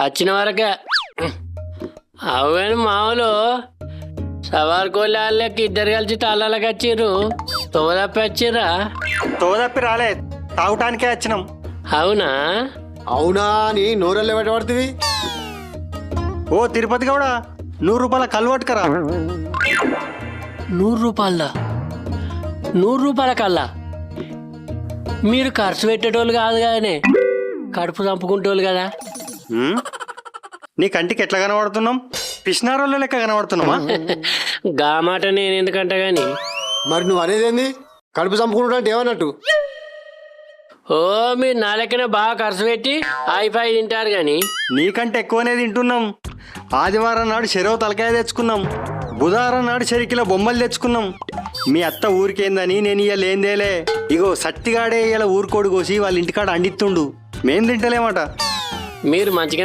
వచ్చిన వరకే. అవును మామూలు సవార్కోళ్ళకి ఇద్దరు కలిసి తాళ్ళకి వచ్చిర్రు. తోదప్పి వచ్చిర్రా? తోదప్పి రాలే, తాగటానికే వచ్చినాం. అవునా? అవునా అని నోరల్లే పడబడుతుంది. ఓ తిరుపతి కూడా 100 రూపాయల కల్వట్టుకరా. 100 రూపాయల? 100 రూపాయల కల్లా? మీరు ఖర్చు పెట్టేటోళ్ళు కాదు కదనే, కడుపు చంపుకుంటోళ్ళు కదా. నీ కంటికి ఎట్లా కనబడుతున్నాం? పిష్నారోళ్ళ లెక్క కనబడుతున్నామా? గా మాట నేను ఎందుకంటా గాని. మరి నువ్వు అనేదేంది? కడుపు చంపుకుంటా అంటే ఏమన్నట్టు? ఓ మీరు నా లెక్కనే బాగా ఖర్చు పెట్టి ఆయిపాయి తింటారు గాని. నీకంటే ఎక్కువనే తింటున్నాం. ఆదివారం నాడు చెరవ తలకాయ తెచ్చుకున్నాం, బుధవారం నాడు చెరికిలో బొమ్మలు తెచ్చుకున్నాం. మీ అత్త ఊరికేందని నేను ఇయ్య లేందేలే. ఇగో సత్తిగాడే ఇలా ఊరుకోడు కోసి వాళ్ళ ఇంటికాడ అండిస్తుండు, మేం తింటలేమట. మీరు మంచిగానే